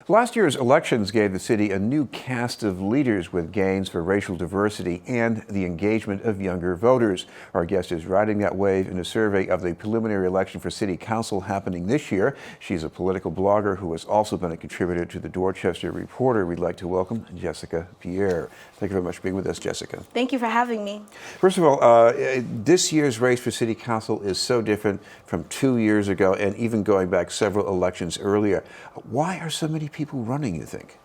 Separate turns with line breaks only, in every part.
Last year's elections gave the city a new cast of leaders with gains for racial diversity and the engagement of younger voters. Our guest is riding that wave in a survey of the preliminary election for city council happening this year. She's a political blogger who has also been a contributor to the Dorchester Reporter. We'd like to welcome Jessicah Pierre. Thank you very much for being with us, Jessicah.
Thank you for having me.
First of all, this year's race for city council is so different from 2 years ago and even going back several elections earlier. Why are so many people running, you think?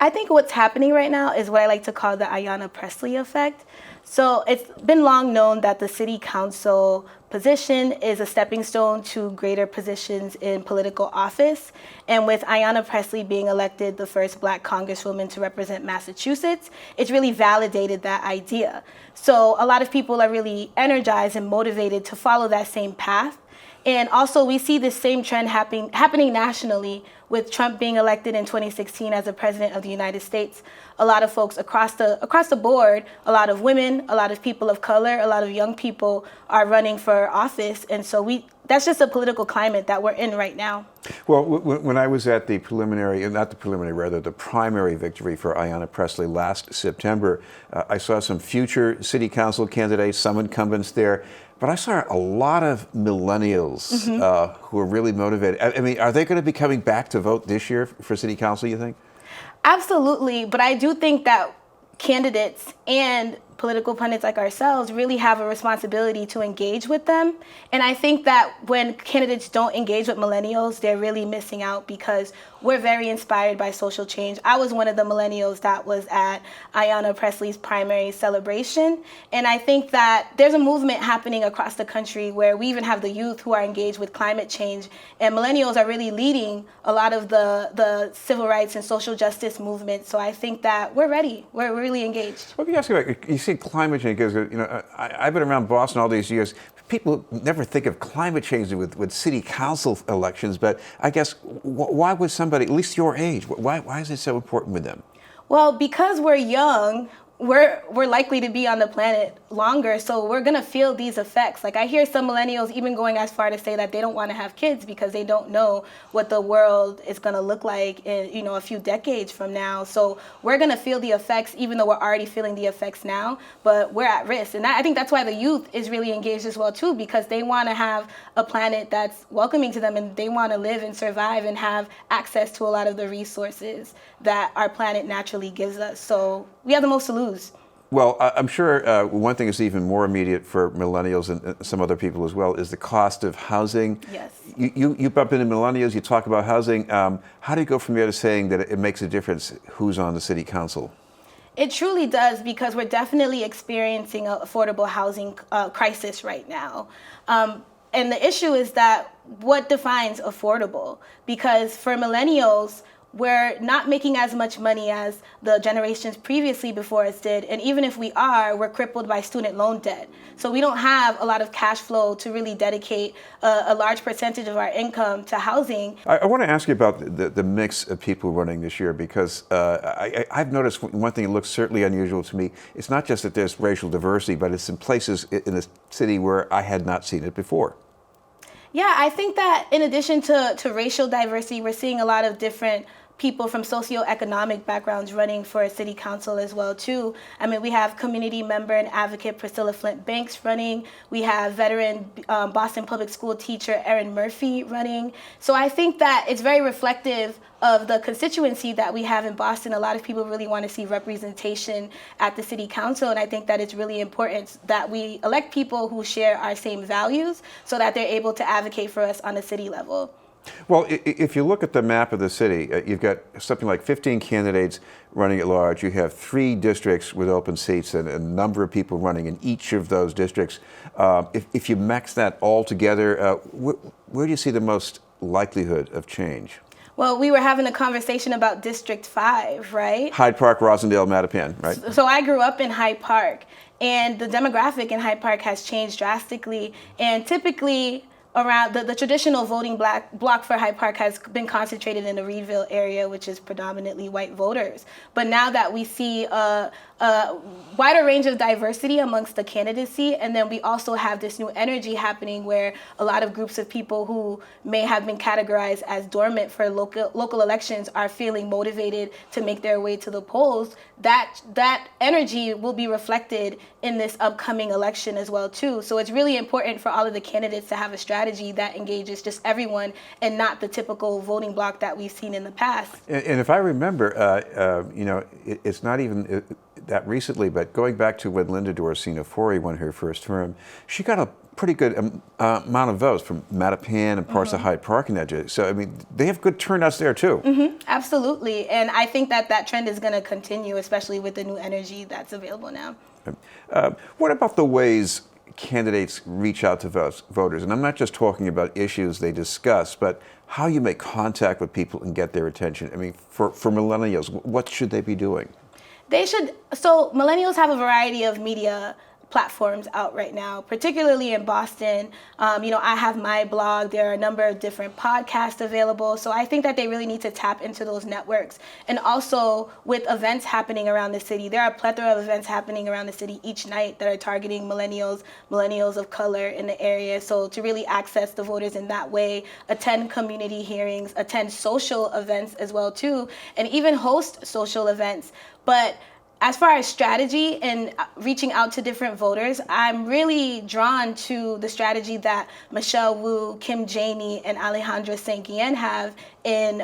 I think what's happening right now is what I like to call the Ayanna Pressley effect. So it's been long known that the city council position is a stepping stone to greater positions in political office. And with Ayanna Pressley being elected the first Black congresswoman to represent Massachusetts, it's really validated that idea. So a lot of people are really energized and motivated to follow that same path. And also we see this same trend happening nationally with Trump being elected in 2016 as the president of the United States. A lot of folks across the board, a lot of women, a lot of people of color, a lot of young people are running for office. And so that's just a political climate that we're in right now.
Well, when I was at the primary victory for Ayanna Pressley last September, I saw some future city council candidates, some incumbents there. But I saw a lot of millennials who are really motivated. I mean, are they going to be coming back to vote this year for city council, you think?
Absolutely. But I do think that candidates and political pundits like ourselves really have a responsibility to engage with them. And I think that when candidates don't engage with millennials, they're really missing out because we're very inspired by social change. I was one of the millennials that was at Ayanna Pressley's primary celebration. And I think that there's a movement happening across the country where we even have the youth who are engaged with climate change. And millennials are really leading a lot of the civil rights and social justice movement. So I think that we're ready. We're really engaged.
Let me ask you about, you see climate change, because I've been around Boston all these years. People never think of climate change with city council elections, but I guess why would somebody, at least your age, why is it so important with them?
Well, because we're young, we're likely to be on the planet longer, so we're gonna feel these effects. Like I hear some millennials even going as far to say that they don't want to have kids because they don't know what the world is gonna look like in a few decades from now. So we're gonna feel the effects, even though we're already feeling the effects now, but we're at risk. And I think that's why the youth is really engaged as well too, because they want to have a planet that's welcoming to them, and they want to live and survive and have access to a lot of the resources that our planet naturally gives us. So we have the most to lose.
Well, I'm sure one thing that's even more immediate for millennials and some other people as well is the cost of housing.
Yes.
You bump into millennials, you talk about housing. How do you go from there to saying that it makes a difference who's on the city council?
It truly does, because we're definitely experiencing an affordable housing crisis right now. And the issue is that what defines affordable? Because for millennials, we're not making as much money as the generations previously before us did. And even if we are, we're crippled by student loan debt. So we don't have a lot of cash flow to really dedicate a large percentage of our income to housing.
I want to ask you about the mix of people running this year, because I've noticed one thing that looks certainly unusual to me. It's not just that there's racial diversity, but it's in places in the city where I had not seen it before.
Yeah, I think that in addition to racial diversity, we're seeing a lot of different people from socioeconomic backgrounds running for city council as well too. I mean, we have community member and advocate Priscilla Flint Banks running. We have veteran Boston Public School teacher Erin Murphy running. So I think that it's very reflective of the constituency that we have in Boston. A lot of people really want to see representation at the city council, and I think that it's really important that we elect people who share our same values so that they're able to advocate for us on the city level.
Well, if you look at the map of the city, you've got something like 15 candidates running at large. You have 3 districts with open seats and a number of people running in each of those districts. If you max that all together, where do you see the most likelihood of change?
Well, we were having a conversation about District 5, right?
Hyde Park, Rosendale, Mattapan, right?
So I grew up in Hyde Park, and the demographic in Hyde Park has changed drastically. And typically, around the traditional voting block for Hyde Park has been concentrated in the Reedville area, which is predominantly white voters. But now that we see a wider range of diversity amongst the candidacy, and then we also have this new energy happening where a lot of groups of people who may have been categorized as dormant for local elections are feeling motivated to make their way to the polls, that energy will be reflected in this upcoming election as well too. So it's really important for all of the candidates to have a strategy that engages just everyone and not the typical voting block that we've seen in the past.
And if I remember, it's not even that recently, but going back to when Linda Dorsey won her first term, she got a pretty good amount of votes from Mattapan and parts of Hyde Park and that. So, I mean, they have good turnouts there, too.
Absolutely. And I think that trend is going to continue, especially with the new energy that's available now.
What about the ways candidates reach out to voters? And I'm not just talking about issues they discuss, but how you make contact with people and get their attention. I mean, for millennials, what should they be doing?
So millennials have a variety of media platforms out right now, particularly in Boston. I have my blog. There are a number of different podcasts available. So I think that they really need to tap into those networks. And also with events happening around the city, there are a plethora of events happening around the city each night that are targeting millennials of color in the area. So to really access the voters in that way, attend community hearings, attend social events as well too, and even host social events. But as far as strategy and reaching out to different voters, I'm really drawn to the strategy that Michelle Wu, Kim Janey, and Alejandra Sanguillen have in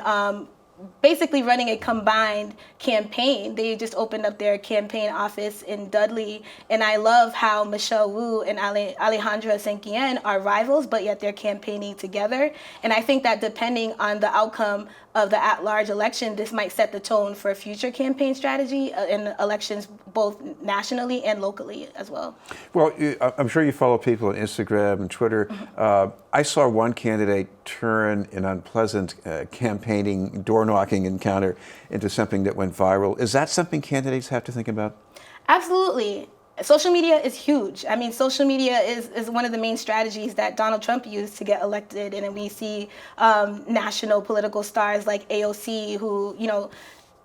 basically running a combined campaign. They just opened up their campaign office in Dudley, and I love how Michelle Wu and Alejandra Sanguillen are rivals, but yet they're campaigning together. And I think that depending on the outcome of the at-large election, this might set the tone for future campaign strategy in elections both nationally and locally as well.
Well, I'm sure you follow people on Instagram and Twitter. I saw one candidate turn an unpleasant campaigning, door-knocking encounter into something that went viral. Is that something candidates have to think about?
Absolutely. Social media is huge. I mean, social media is one of the main strategies that Donald Trump used to get elected. And then we see national political stars like AOC who,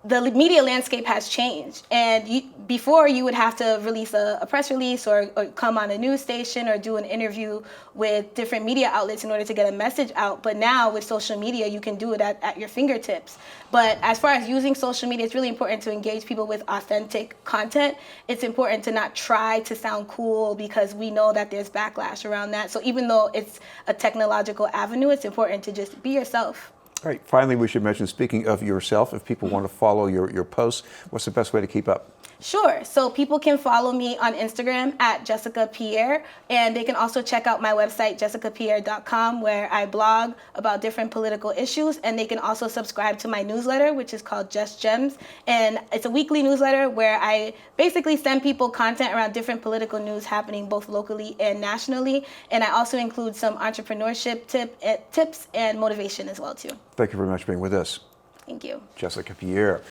the media landscape has changed. And before you would have to release a press release or come on a news station or do an interview with different media outlets in order to get a message out. But now with social media, you can do it at your fingertips. But as far as using social media, it's really important to engage people with authentic content. It's important to not try to sound cool because we know that there's backlash around that. So even though it's a technological avenue, it's important to just be yourself.
All right. Finally, we should mention, speaking of yourself, if people want to follow your posts, what's the best way to keep up?
Sure. So people can follow me on Instagram at Jessicah Pierre, and they can also check out my website, jessicahpierre.com, where I blog about different political issues, and they can also subscribe to my newsletter, which is called Just Gems, and it's a weekly newsletter where I basically send people content around different political news happening both locally and nationally, and I also include some entrepreneurship tips and motivation as well, too.
Thank you very much for being with us.
Thank you.
Jessicah Pierre.